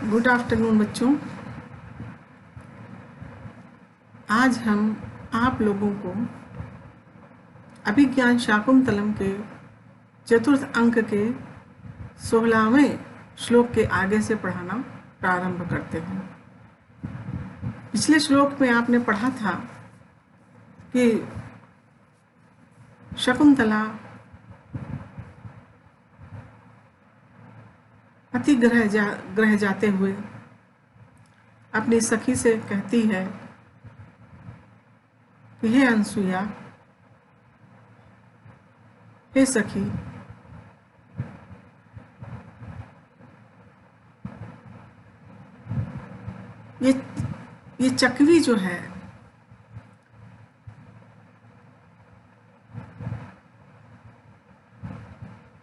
Good afternoon बच्चों। आज हम आप लोगों को अभिज्ञान शाकुंतलम के चतुर्थ अंक के 16वें श्लोक के आगे से पढ़ाना प्रारंभ करते हैं। पिछले श्लोक में आपने पढ़ा था कि शकुंतला पति ग्रह जाते हुए अपनी सखी से कहती है कि हे अनसुया, हे सखी, ये चकवी जो है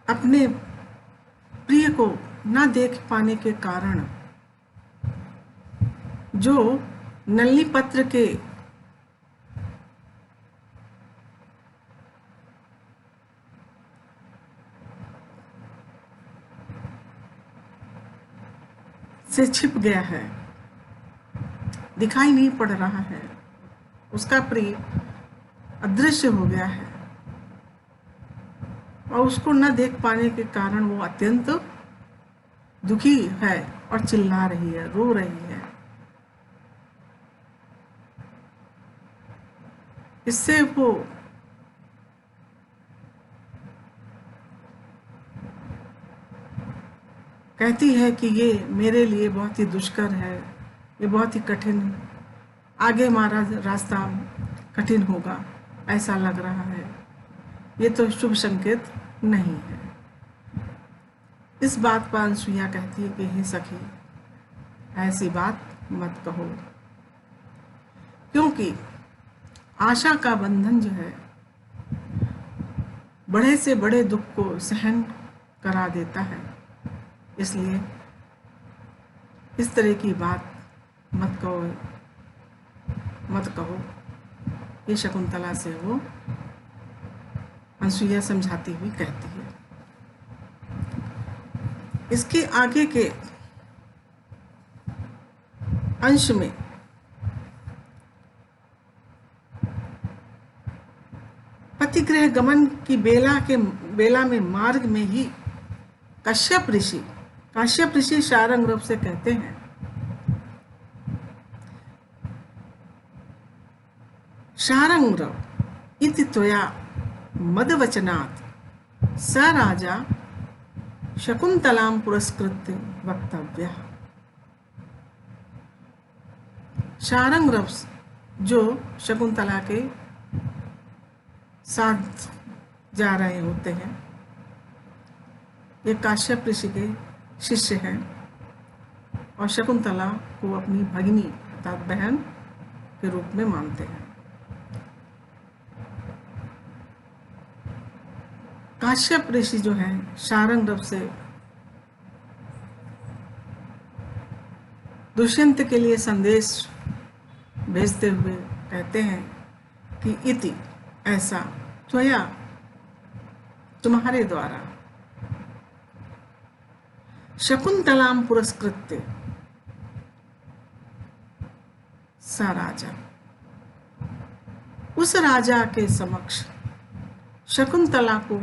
अपने प्रिय को ना देख पाने के कारण जो नलिनी पत्र के से छिप गया है, दिखाई नहीं पड़ रहा है, उसका प्रिय अदृश्य हो गया है और उसको न देख पाने के कारण वो अत्यंत दुखी है और चिल्ला रही है, रो रही है। इससे वो कहती है कि ये मेरे लिए बहुत ही दुष्कर है, ये बहुत ही कठिन, आगे हमारा रास्ता कठिन होगा ऐसा लग रहा है, ये तो शुभ संकेत नहीं है। इस बात पर अनसुईया कहती है कि हे सखी, ऐसी बात मत कहो, क्योंकि आशा का बंधन जो है बड़े से बड़े दुख को सहन करा देता है। इसलिए इस तरह की बात मत कहो। ये शकुंतला से वो अनसुईया समझाती हुई कहती है। इसके आगे के अंश में पतिगृह गमन की बेला में मार्ग में ही काश्यप ऋषि शारंग रूप से कहते हैं, शारंग इति त्वया मदवचनात् स राजा शकुंतलां पुरस्कृत्य वक्तव्यः। शारंग जो शकुंतला के साथ जा रहे होते हैं, ये काश्यप ऋषि के शिष्य हैं और शकुंतला को अपनी भगिनी अर्थात बहन के रूप में मानते हैं। काश्यप ऋषि जो हैं शारंग से दुष्यंत के लिए संदेश भेजते हुए कहते हैं कि इति ऐसा त्वया तुम्हारे द्वारा शकुंतलां पुरस्कृत्य सा राजा, उस राजा के समक्ष शकुंतला को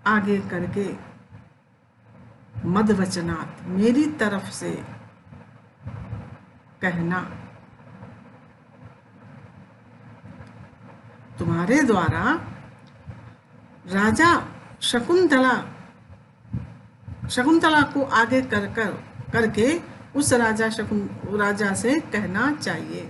आगे करके मदवचनात् मेरी तरफ से कहना, तुम्हारे द्वारा राजा शकुंतला को आगे करके उस राजा से कहना चाहिए।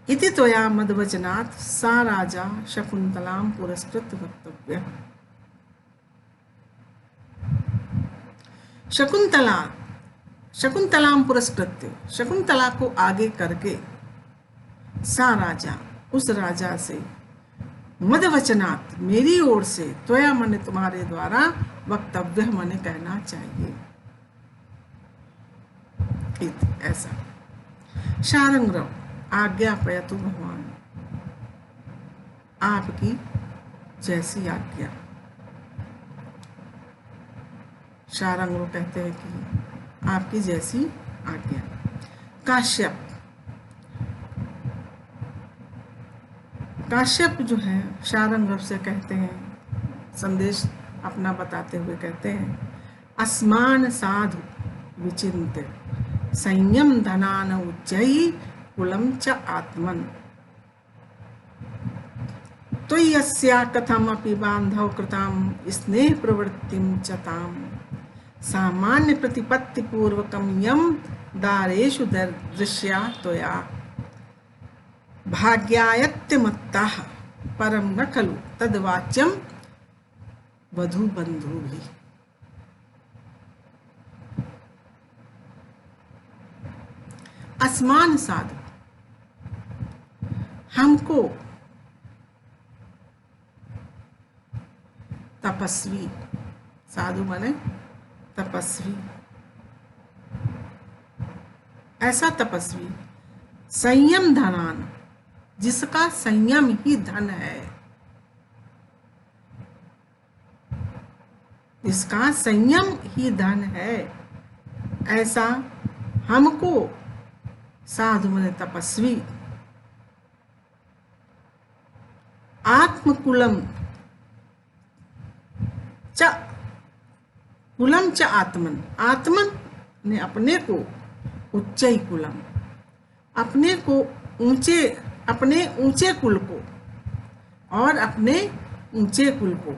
इति त्वया मदवचनात् सा राजा शकुंतलां पुरस्कृत्य वक्तव्यः। शकुंतलां पुरस्कृत्य, शकुंतला को आगे करके, सा राजा उस राजा से, मदवचनात् मेरी ओर से, त्वया मने तुम्हारे द्वारा, वक्तव्य मने कहना चाहिए। ऐसा शारंग आज्ञापयतु भगवान, आपकी जैसी आज्ञा। शारंग वो कहते हैं कि आपकी जैसी आज्ञा। काश्यप, काश्यप जो है शारंग से कहते हैं, संदेश अपना बताते हुए कहते हैं, अस्मान साधु विचिन्त्य संयम धनान उच्चैः कुलं च आत्मन त्वय्यस्या कथमपि बान्धव कृतां स्नेह प्रवृत्तिं च ताम् सामान्य प्रतिपत्ति पूर्वकं यं दारेषु दृश्या त्वया भाग्यायत्यमत्ताः परं न खलु तद्वाच्यं वधू बंधुभिः। असमान साधु, हमको तपस्वी, साधु माने तपस्वी, ऐसा तपस्वी, संयम धनान, जिसका संयम ही धन है, जिसका संयम ही धन है, ऐसा हमको साधु माने तपस्वी, आत्मकुलम च, कुलम च आत्मन, आत्मन ने अपने को, उच्चै कुलम, अपने को ऊंचे, अपने ऊंचे कुल को, और अपने ऊंचे कुल को,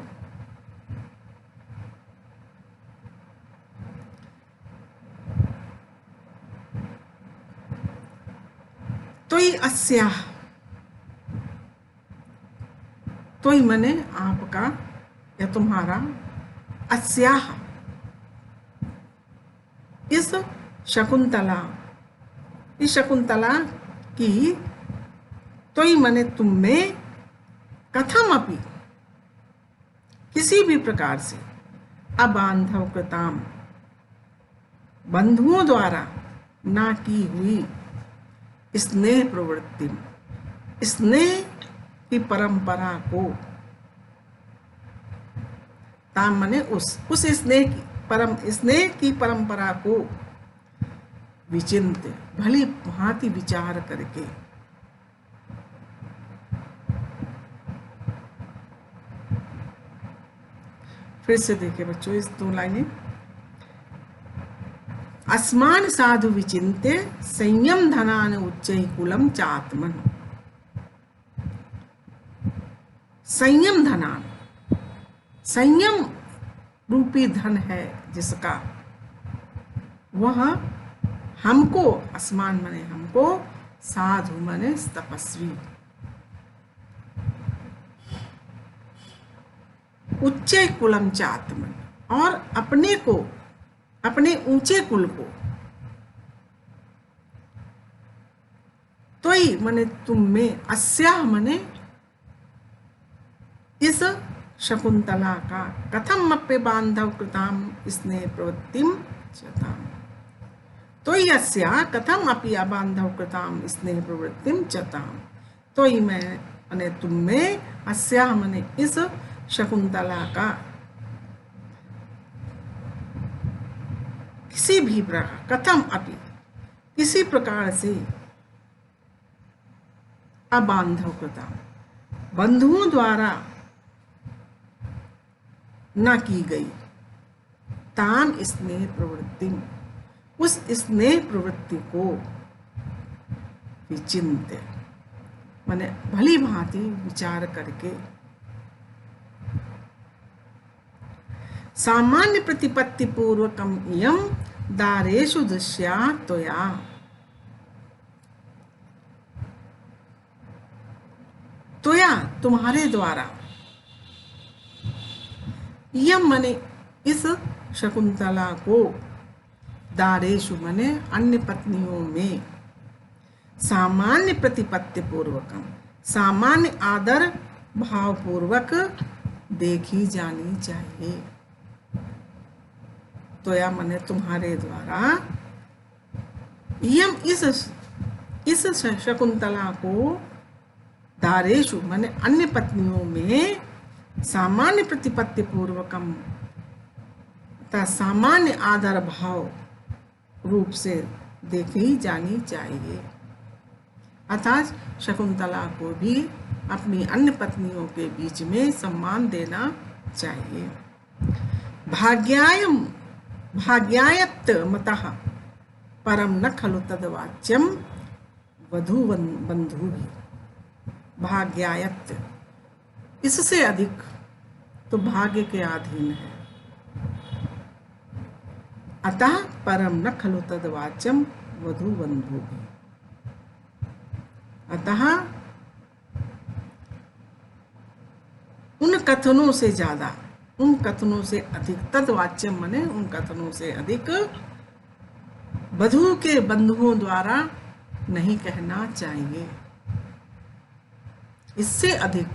तोई अस्याह, तोई मने आपका या तुम्हारा, अस्याह इस शकुंतला, इस शकुंतला की, तोई मने तुम में, कथम अपि किसी भी प्रकार से, अबांधव कृताम बंधुओं द्वारा ना की हुई, स्नेह प्रवृत्ति, स्नेह की परंपरा को, ताम मने उस स्नेह की, स्नेह की परंपरा को विचिंत्य, भली भांति विचार करके, फिर से देखिए बच्चों इस दो लाइनें, अस्मान साधु विचिन्त्य संयम धनान उच्चैः कुलं चात्मन, संयम धनान, संयम रूपी धन है जिसका, वह हमको, अस्मान माने हमको, साधु माने तपस्वी, उच्चे कुलम च आत्मन, और अपने को, अपने ऊंचे कुल को, तोई मने तुम में, अस्याह मने इस शकुंतला का, कथम अपे बांधव कृताम स्नेह प्रवृत्तिम चताम, तोई अस्याह कथम अपि अबांधव कृताम स्नेह प्रवृत्तिम चताम, तोई मैं मने तुम में, अस्याह मने इस शकुंतला का, किसी भी प्रकार, कथम अपि किसी प्रकार से, अबांधव कृता बंधुओं द्वारा न की गई, ताम स्नेह प्रवृत्ति, उस स्नेह प्रवृत्ति को विचिन्त्य माने भली भांति विचार करके, सामान्य प्रतिपत्ति पूर्वकम इयं दारेषु दृश्या त्वया, त्वया तुम्हारे द्वारा, इयं मने इस शकुंतला को, दारेषु मने अन्य पत्नियों में, सामान्य प्रतिपत्ति पूर्वकम, सामान्य आदर भाव पूर्वक देखी जानी चाहिए, त्वया मने तुम्हारे द्वारा, इयं इस शकुंतला को, दारेषु मने अन्य पत्नियों में, सामान्य प्रतिपत्ति पूर्वकम तथा सामान्य आदर भाव रूप से देखी जानी चाहिए। अर्थात शकुंतला को भी अपनी अन्य पत्नियों के बीच में सम्मान देना चाहिए। भाग्यायत्त मतः परम न खलु तद्वाच्यम वधू बंधु भी। भाग्यायत्त, इससे अधिक तो भाग्य के अधीन है। अतः परम न खलु तद्वाच्यम वधू बंधु भी। अतः उन कथनों से ज्यादा, उन कथनों से अधिक, तद्वाच्यम माने उन कथनों से अधिक वधू के बंधुओं द्वारा नहीं कहना चाहिए। इससे अधिक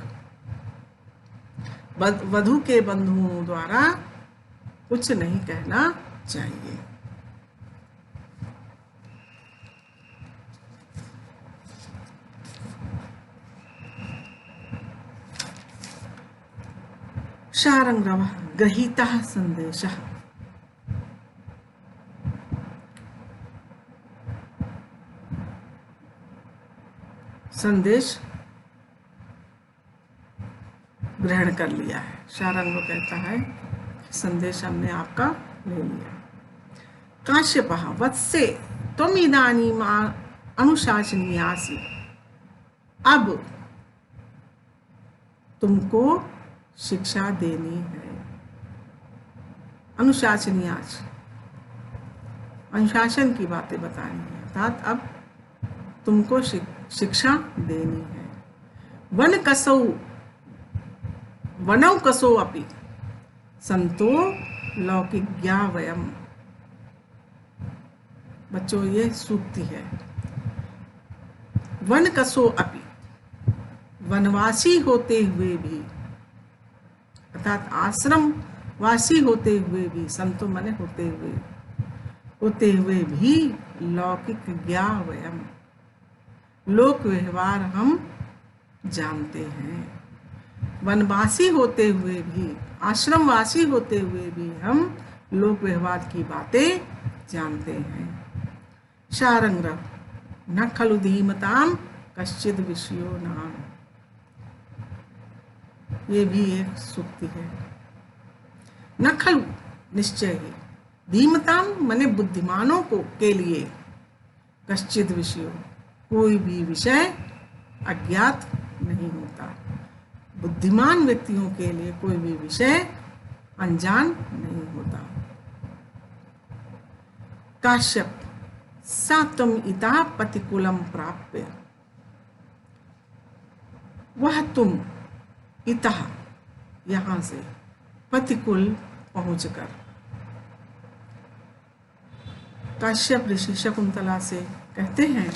वधू के बंधुओं द्वारा कुछ नहीं कहना चाहिए। शारंग्रवः गृहीतः संदेशः। संदेश ग्रहण कर लिया है। शारंग कहता है संदेश हमने आपका ले लिया। काश्यपः वत्से त्वम् इदानीम् अनुशासनीयासि। अब तुमको शिक्षा देनी है। अनुशासनीयास, अनुशासन की बातें बतानी है, अर्थात अब तुमको शिक्षा देनी है। वनौ कसौ अपि संतो लौकिज्ञा वयम्। बच्चों ये सूक्ति है। वन कसो अपि, वनवासी होते हुए भी, अर्थात आश्रम वासी होते हुए भी, संतो माने होते हुए भी लौकिक ज्ञा वयम, लोक व्यवहार हम जानते हैं। वनवासी होते हुए भी, आश्रमवासी होते हुए भी हम लोक व्यवहार की बातें जानते हैं। शारंग्रव न खलु धीमताम कश्चिद विषयो नाम। ये भी एक सूक्ति है। न खलु निश्चय ही, धीमताम माने बुद्धिमानों को के लिए, कश्चिद विषयो कोई भी विषय अज्ञात नहीं होता। बुद्धिमान व्यक्तियों के लिए कोई भी विषय अनजान नहीं होता। काश्यप सा तुम इतः पतिकुलम प्राप्य। वह तुम इतः यहाँ से पतिकुल पहुंचकर। काश्यप ऋषि शकुंतला से कहते हैं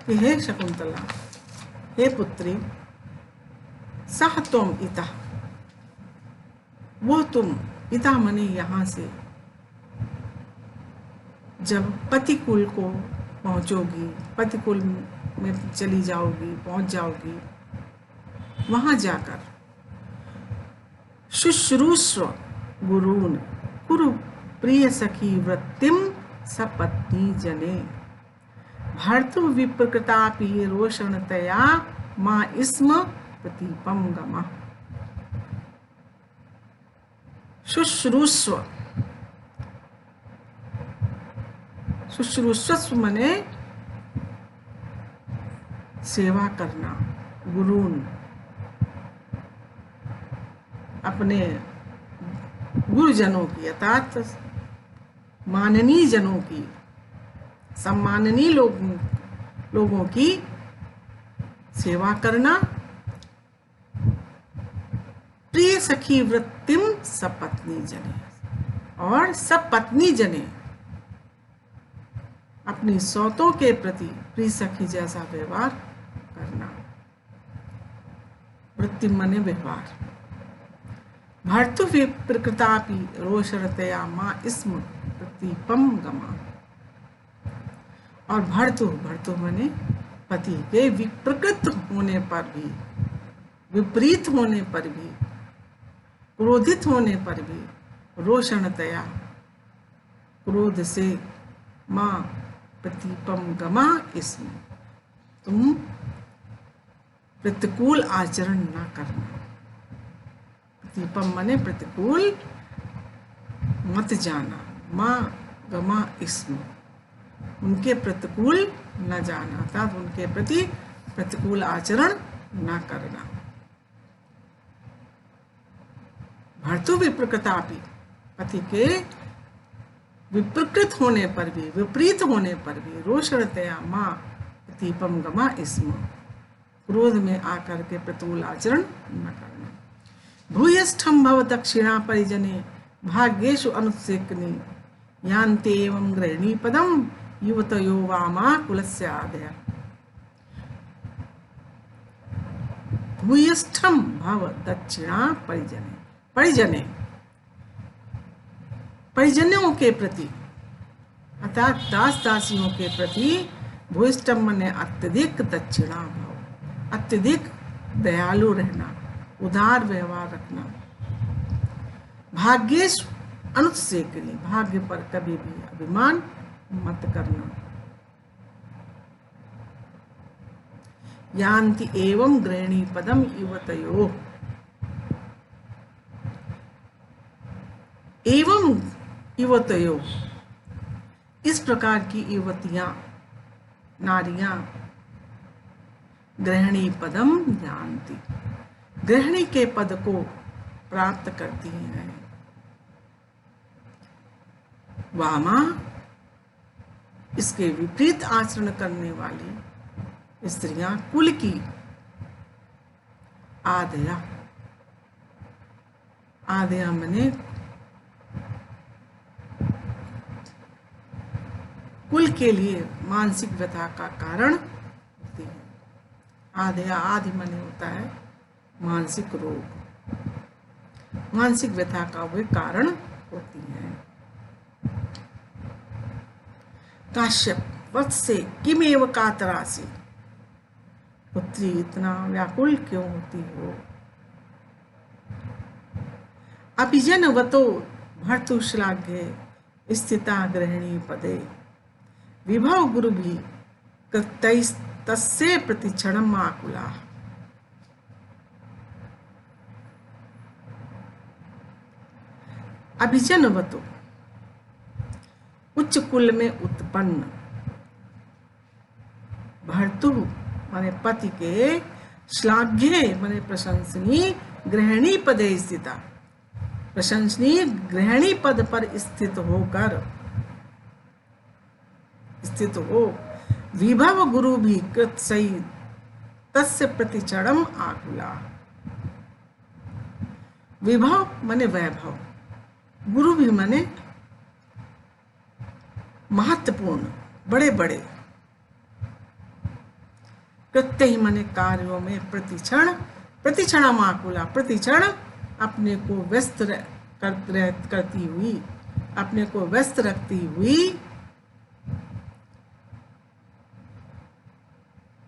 कि हे शकुंतला, हे पुत्री, सह तुम इतः, वो तुम, इतः मने यहाँ से, जब पतिकुल को पहुंचोगी, पतिकुल में चली जाओगी, पहुंच जाओगी, वहां जाकर शुश्रूष्व गुरून् कुरु प्रिय सखी वृत्तिम सपत्नी जने। भर्तु विप्रकृतापि रोषणतया मा स्म प्रतीपम गमः। शुश्रूष्व, शुश्रूष्व मने सेवा करना, गुरून, अपने गुरुजनों की, अर्थात माननीय जनों की, सम्माननीय लोगों की सेवा करना। प्रिय सखी वृत्तिम सपत्नी जने, और सब पत्नी जने अपनी सौतों के प्रति प्रिय सखी जैसा व्यवहार करना। वृत्ति मने व्यवहार। भर्तु विप्रकृतापि रोषरतया मां स्म प्रतीपम गमा। और भर्तु मने पति के विप्रकृत होने पर भी, विपरीत होने पर भी, क्रोधित होने पर भी रोषणतया, क्रोध से, माँ प्रतीपम गमा इसमें, तुम प्रतिकूल आचरण ना करना। प्रतिपम माने प्रतिकूल मत जाना, माँ गमा इसमें, उनके प्रतिकूल न जाना, अर्थात उनके प्रति प्रतिकूल आचरण न करना। भर्तु विप्रकृतापि, पति के विप्रकृत होने पर भी, विपरीत होने पर भी, रोषणतया माँ प्रतीपम गमा इसमें, क्रोध में आकर के प्रतिकूल आचरण न करना। भूयस्थम भव दक्षिणा परिजने भाग्येषु अनुत्सेकनी, यान्ते एवं गृहिणी पदम युवतयो वामा कुलस्य आदया। भूयस्थम भव दक्षिणा परिजने, परिजने परिजनों के प्रति अर्थात दास दासियों के प्रति, भूयष्ठम माने अत्यधिक दक्षिणा भाव, अत्यधिक दयालु रहना, उदार व्यवहार रखना। भाग्येश अनुत्सेकनी, भाग्य पर कभी भी अभिमान मत करना। यान्ति एवं गृहिणी पदम युवतयो, एवं युवतयो, इस प्रकार की युवतियां, नारियां, गृहिणी पदम जानती, गृहिणी के पद को प्राप्त करती हैं। वामा, इसके विपरीत आचरण करने वाली स्त्रियां कुल की, आदया, आदया मने कुल के लिए मानसिक व्यथा का कारण होती है। आदया, आदि माने होता है मानसिक रोग, मानसिक व्यथा का वे कारण होती है। काश्यप, वत्से किमेव कातरासि, पुत्री इतना व्याकुल क्यों होती हो। अभिजनवतो भर्तुश्लाघ्ये स्थिता गृहिणी पदे, विभव गुरु भी तस्से प्रतिक्षणम आकुला। अभिजनवतो, उच्च कुल में उत्पन्न, भर्तु माने पति के, श्लाघ्ये माने प्रशंसनीय, गृहिणी पदे स्थिता, प्रशंसनीय गृहिणी पद पर स्थित होकर, स्थित हो, विभव गुरु भी कृत सही तस्य प्रतिक्षणम आकुला। विभव माने वैभव, गुरु भी माने महत्वपूर्ण, बड़े बड़े, कृत्य ही माने कार्यों में, प्रतिक्षण, प्रतिक्षणम आकुला, प्रतिक्षण अपने को व्यस्त करती हुई, अपने को व्यस्त रखती हुई।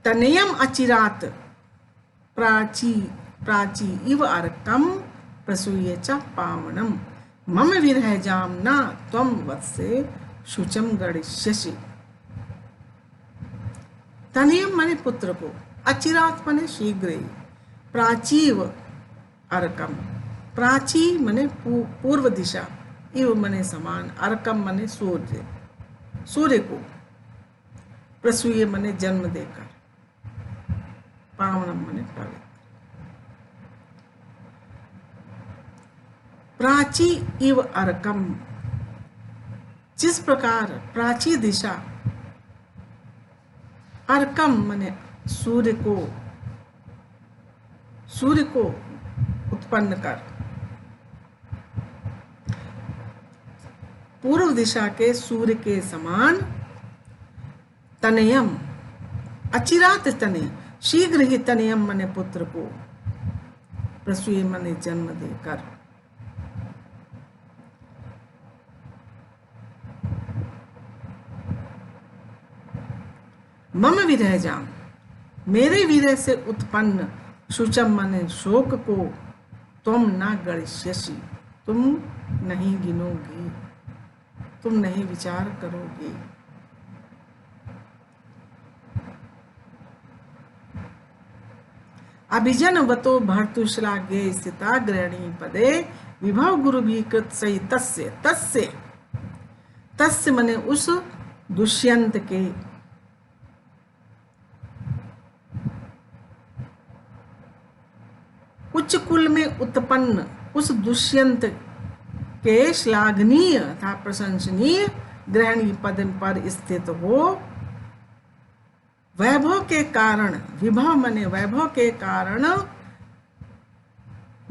तनयम अचिरात प्राची प्राची इव अर्कम प्रसूये च पावनम, मम विरह जामना त्वं वत्से शुचम गणिष्यसि। तनयम माने पुत्र को, अचिरात माने शीघ्र ही, प्राचीव अर्कम, प्राची माने पूर्व दिशा, इव माने समान, अर्कम माने सूर्य, सूर्य को, प्रसूये माने जन्म देकर, पावनम माने पवित्र। प्राची इव अर्कम, जिस प्रकार प्राची दिशा, अर्कम माने सूर्य को उत्पन्न कर, पूर्व दिशा के सूर्य के समान, तनयम, अचिरात तनय, शीघ्र ही, तनयम माने पुत्र को, प्रसूय माने जन्म देकर। मम विरह जाम, मेरे विरह से उत्पन्न, शुचम माने शोक को, तुम ना गणिष्यसि, तुम नहीं गिनोगी, तुम नहीं विचार करोगी। अभिजनवतो भर्तुश्लाघ्ये स्थिता गृहिणी पदे विभव गुरु भी कृत सही तस्य तस्य तस्य मने उस दुष्यंत के, उच्च कुल में उत्पन्न उस दुष्यंत के श्लाघनीय तथा प्रशंसनीय गृहिणी पद पर स्थित हो, वैभव के कारण, विभव मने वैभव के कारण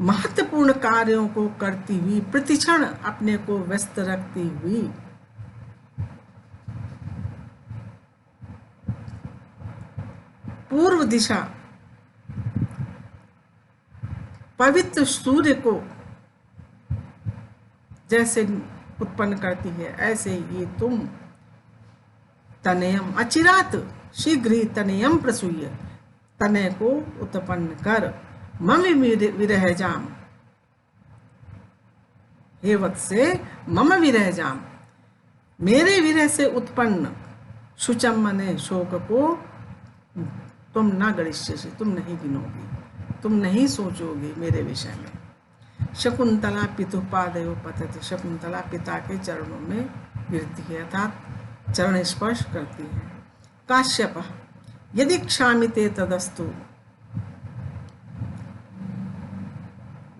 महत्वपूर्ण कार्यों को करती हुई, प्रतिक्षण अपने को व्यस्त रखती हुई, पूर्व दिशा पवित्र सूर्य को जैसे उत्पन्न करती है, ऐसे ये तुम तनयम अचिरात शीघ्र ही तनयम प्रसूय, तनय को उत्पन्न कर, मम विरह जाम, हे वत्से मम विरह जाम, मेरे विरह से उत्पन्न, शुचम मने शोक को तुम न गणिष्यसि, तुम नहीं गिनोगी, तुम नहीं सोचोगे मेरे विषय में। शकुंतला पितु पादयो पतति, शकुंतला पिता के चरणों में गिरती है अर्थात चरण स्पर्श करती है। काश्यप यदि क्षामिते तदस्तु,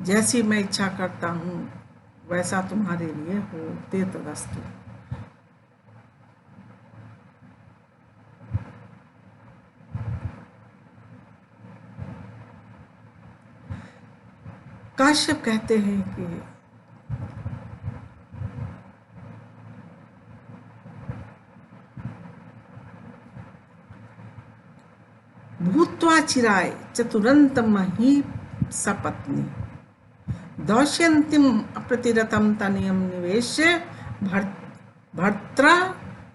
जैसी मैं इच्छा करता हूं वैसा तुम्हारे लिए हो, ते तदस्तु। काश्यप कहते हैं कि भूत्वा चिराय चतुरंतम ही सपत्नी, दौष्यंतिम अप्रतिरतम तनयम निवेश्य भर्त्रा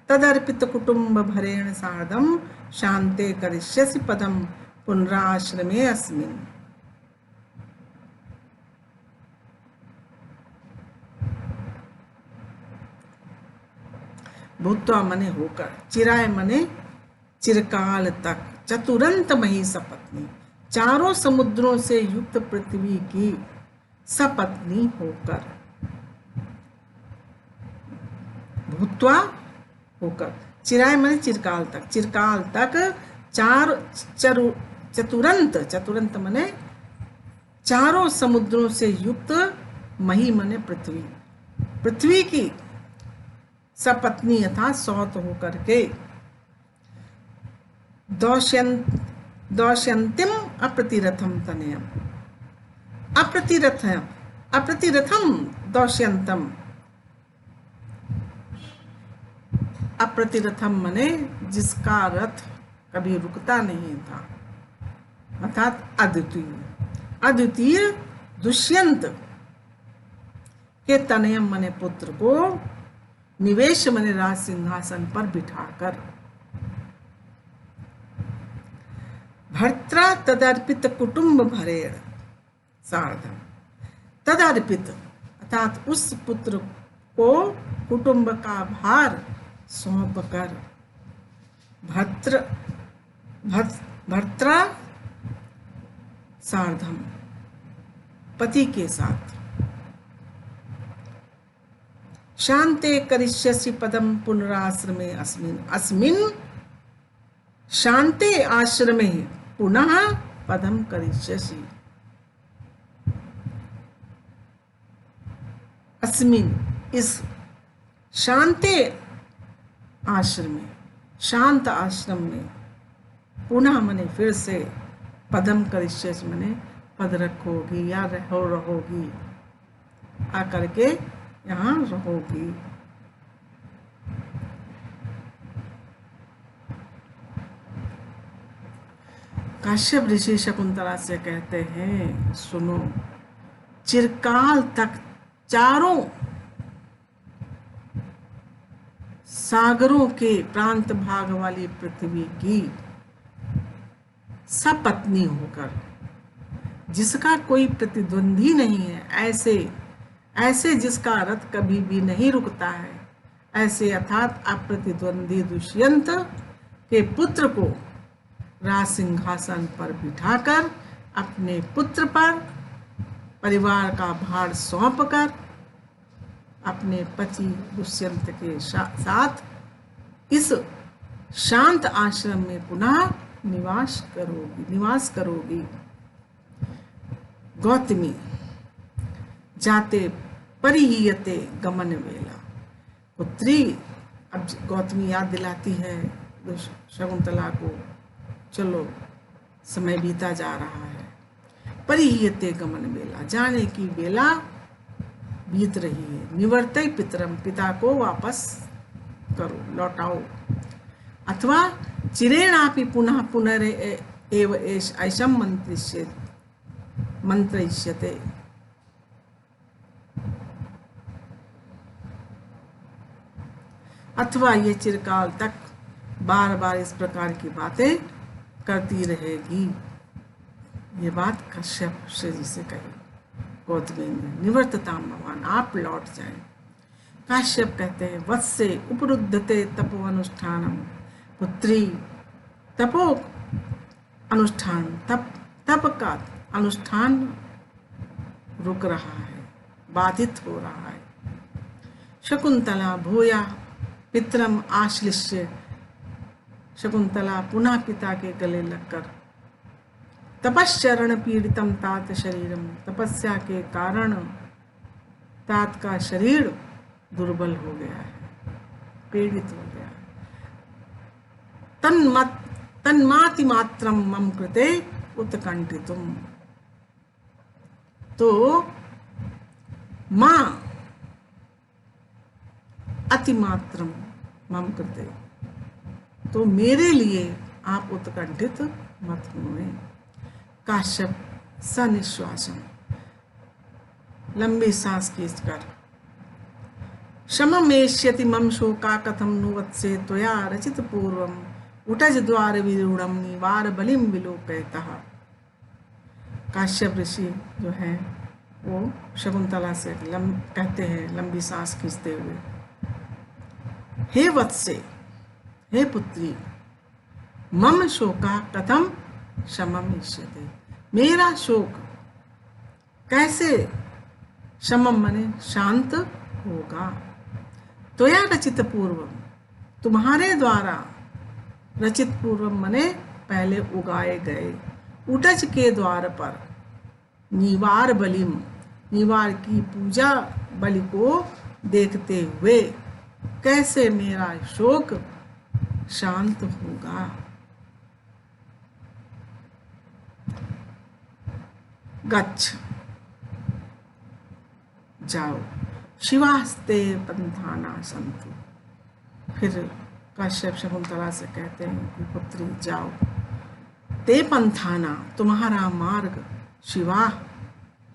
तदर्पित कुटुंब भरेण सार्धम शांते करिष्यसि पदम पुनराश्रमे अस्मिन्। भूत्वा मने होकर, चिराय मने चिरकाल तक, चतुरंत मही सपत्नी, चारों समुद्रों से युक्त पृथ्वी की सपत्नी होकर, भूत्वा होकर, चिराय मने चिरकाल तक, चिरकाल तक चतुरंत, चतुरंत मने चारों समुद्रों से युक्त, मही मने पृथ्वी, पृथ्वी की सपत्नी अर्थात सौत होकर के, दौष्यंतिम अप्रतिरथम तनयम, अप्रतिरथम दौष्यंतम, अप्रतिरथम मने जिसका रथ कभी रुकता नहीं था अर्थात अद्वितीय, अद्वितीय दुष्यंत के तनयम मने पुत्र को निवेश मने राज सिंहासन पर बिठाकर, भर्त्रा तदर्पित कुटुंब भरेण सार्धम, तदर्पित अर्थात उस पुत्र को कुटुंब का भार सौंप कर, भर्त्रा सार्धम पति के साथ, शांते करिष्यसि पदम पुनराश्रमे अस्मिन्, अस्मिन् शांते आश्रमे पुनः पदम करिष्यसि, अस्मिन् इस शांते आश्रमे, शांत आश्रम में, पुनः मने फिर से, पदम करिष्यसि मने पद रखोगी या रहोगी, आकर के यहाँ रहोगी। काश्यप ऋषि शकुंतला से कहते हैं, सुनो, चिरकाल तक चारों सागरों के प्रांत भाग वाली पृथ्वी की सपत्नी होकर, जिसका कोई प्रतिद्वंदी नहीं है, ऐसे ऐसे जिसका रथ कभी भी नहीं रुकता है, ऐसे अर्थात अप्रतिद्वंदी दुष्यंत के पुत्र को राज सिंहासन पर बिठाकर अपने पुत्र पर परिवार का भार सौंपकर अपने पति दुष्यंत के साथ इस शांत आश्रम में पुनः निवास करोगी। गौतमी जाते परिहीयते गमन वेला। पुत्री, अब गौतमी याद दिलाती है शकुंतला को, चलो समय बीता जा रहा है। परिहीयते गमन वेला, जाने की बेला बीत रही है। निवर्तय पितरम, पिता को वापस करो, लौटाओ। अथवा चिरेणापि पुनः पुनरेव ऐशं मंत्रयिष्यते। अथवा ये चिरकाल तक बार बार इस प्रकार की बातें करती रहेगी। ये बात कश्यप जी से कही गौतमी ने। निवर्तताम भगवान, आप लौट जाएं। काश्यप कहते हैं वत्से उपरुद्धते तपो अनुष्ठानम। पुत्री, तपो अनुष्ठान, तप का अनुष्ठान रुक रहा है, बाधित हो रहा है। शकुंतला भूया पितरम आश्लिष्य। शकुंतला पुनः पिता के गले लगकर तपश्चरण पीड़ितम तात शरीरम, तपस्या के कारण तात का शरीर दुर्बल हो गया है, पीड़ित हो गया है। तन्माति मात्रम मम कृते उत्कंठितुम। तो मां अतिमात्रम मम कृते, तो मेरे लिए आप उत्कंठित मत हुए। काश्यप सनिश्वासम, लंबी सांस खींचकर, शममेष्यति मम शोका कथम नु वत्से त्वया रचित पूर्वम उटज द्वार विरूढ़म निवार बलिम विलोकयतः। काश्यप ऋषि जो है वो शकुंतला से कहते हैं लंबी सांस खींचते हुए, हे वत्से, हे पुत्री, मम शोका कथम शममेष्यते, मेरा शोक कैसे शमम मने शांत होगा। त्वया रचित पूर्वम, तुम्हारे द्वारा रचित पूर्वम मने पहले उगाए गए, उटज के द्वार पर, निवार बलिम, निवार की पूजा बलि को देखते हुए कैसे मेरा शोक शांत होगा। गच्छ, जाओ, शिवास्ते पंथाना संतु। फिर काश्यप शकुंतला से कहते हैं कि पुत्री जाओ, ते पंथाना, तुम्हारा मार्ग, शिवा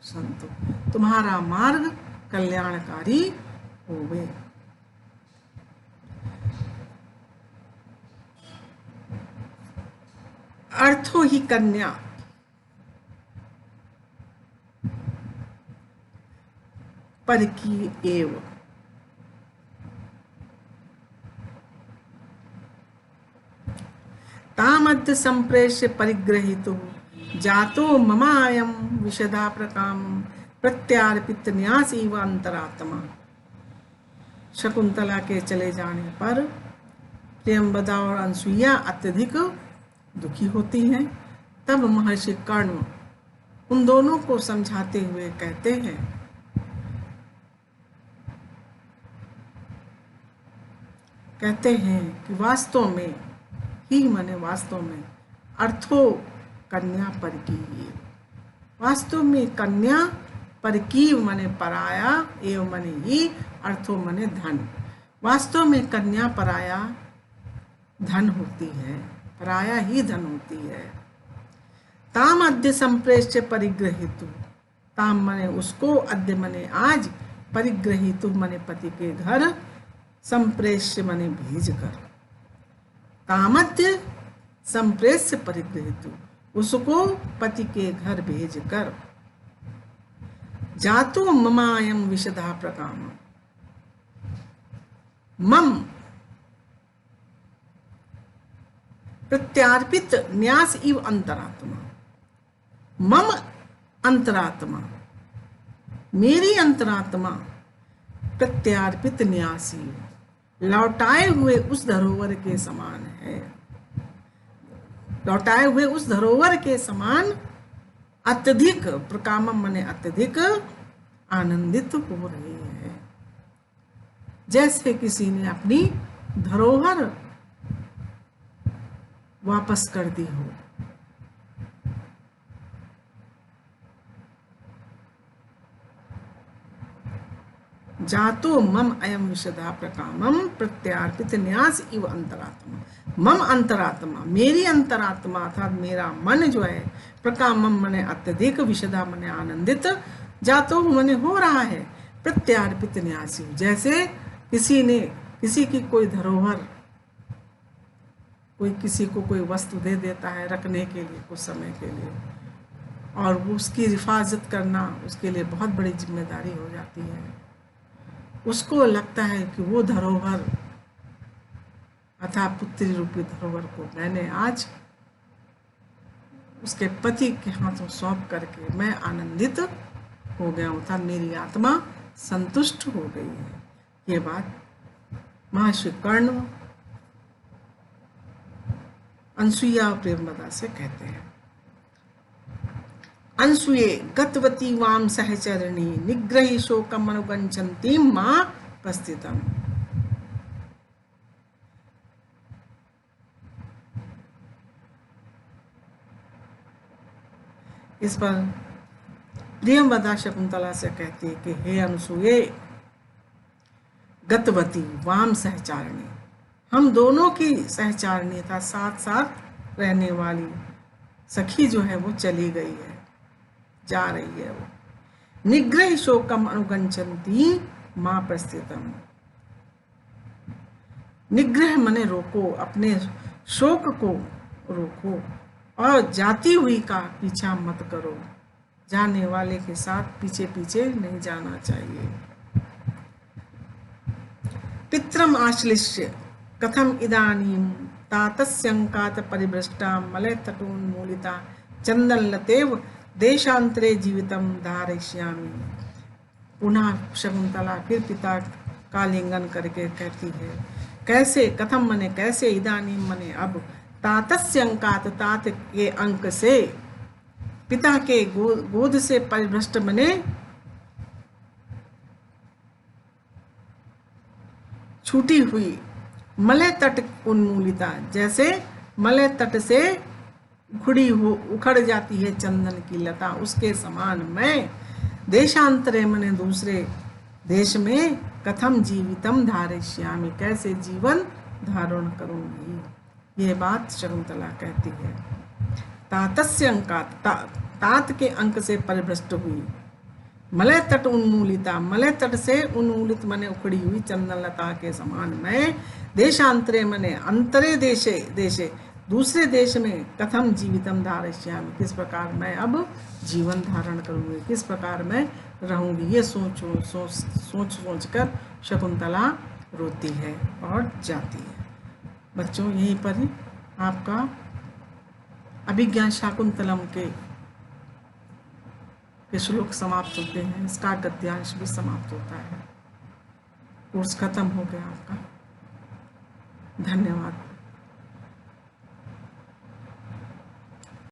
संतु, तुम्हारा मार्ग कल्याणकारी होवे। अर्थो ही कन्या, पर की एव, तामद्य संप्रेष्य परिग्रहितो जातो ममायम विशदा प्रकाम प्रत्यार्पित न्यासी व अंतरात्मा। शकुंतला के चले जाने पर प्रियंवदा और अनसुईया अत्यधिक दुखी होती हैं। तब महर्षि कर्ण उन दोनों को समझाते हुए कहते हैं, कि वास्तव में ही माने वास्तव में, अर्थो कन्या परकीय, वास्तव में कन्या परकीय माने पराया, एवं माने ही, अर्थो माने धन, वास्तव में कन्या पराया धन होती है, पराया ही धन होती है। ताम अद्य संप्रेष्य परिग्रहितु, ताम माने उसको, अद्य माने आज, परिग्रहितु माने पति के घर, संप्रेष्य माने भेज कर, तामद्य संप्रेष्य परिग्रहितु, उसको पति के घर भेज कर, जातो ममायम विशदा प्रकाम मम प्रत्यार्पित न्यास इव अंतरात्मा। मम अंतरात्मा, मेरी अंतरात्मा प्रत्यार्पित न्यासी, लौटाए हुए उस धरोहर के समान है। लौटाए हुए उस धरोहर के समान अत्यधिक प्रकामम मने अत्यधिक आनंदित हो रही है। जैसे किसी ने अपनी धरोहर वापस कर दी हो। जातो मम अयम विशदा प्रकामम प्रत्यार्पित न्यास इव अंतरात्मा। मम अंतरात्मा, मेरी अंतरात्मा अर्थात मेरा मन जो है, प्रकामम मने अत्यधिक, विशदा मने आनंदित, जातो मने हो रहा है, प्रत्यार्पित न्यासी, जैसे किसी ने किसी की कोई धरोहर, कोई किसी को कोई वस्तु दे देता है रखने के लिए कुछ समय के लिए, और वो उसकी हिफाजत करना उसके लिए बहुत बड़ी जिम्मेदारी हो जाती है। उसको लगता है कि वो धरोहर अथवा पुत्री रूपी धरोहर को मैंने आज उसके पति के हाथों सौंप करके मैं आनंदित हो गया हूँ, था मेरी आत्मा संतुष्ट हो गई है। ये बात महर्षि कर्ण अनसुईया प्रेमवदा से कहते हैं। अनसुये गतवती वाम सहचरणी निग्रही शोकम अनुगंचन्ती मां प्रस्थितम। इस पर प्रियंवदा शकुंतला से कहती है कि हे अनसुये, गतवती वाम सहचारिणी, हम दोनों की सहचारिणी था, साथ साथ रहने वाली सखी जो है वो चली गई है, जा रही है वो। निग्रह शोकम अनुगंचन्ती मां प्रस्थितम। निग्रह मने रोको, अपने शोक को रोको और जाती हुई का पीछा मत करो। जाने वाले के साथ पीछे पीछे नहीं जाना चाहिए। पित्रम आश्लिष्य कथम इदानीं तातस्यंकात परिभ्रष्टा मलय तटोन्मूलिता चंदनलतेव देशांतरे जीवितम धारयिष्यामि। पुनः शकुंतला फिर पिता का लिंगन करके कहती है, कैसे, कथम मने कैसे, इदानीं मने अब, तातस्य अंकात, तात के अंक से, पिता के गोद से, परिभ्रष्ट मने छूटी हुई, मलय तट उन्मूलिता, जैसे मलय तट से उखड़ जाती है चंदन की लता, उसके समान मैं देशांतरे मने दूसरे देश में, कथम जीवितम धारयिष्यामि, कैसे जीवन धारण करूंगी। ये बात शकुंतला कहती है। तातस्य अंकात, तात के अंक से परिभ्रष्ट हुई, मलय तट उन्मूलिता, मलय तट से उन्मूलित मने उखड़ी हुई चंदनलता के समान मैं, देशांतरे मने अंतरे देशे, देशे दूसरे देश में, कथम जीवितम धारयिष्यामि, किस प्रकार मैं अब जीवन धारण करूंगी, किस प्रकार मैं रहूंगी। ये सोच कर शकुंतला रोती है और जाती है। बच्चों, यहीं पर ही आपका अभिज्ञान शाकुंतलम के श्लोक समाप्त होते हैं। इसका गद्यांश भी समाप्त होता है। कोर्स खत्म हो गया आपका। धन्यवाद।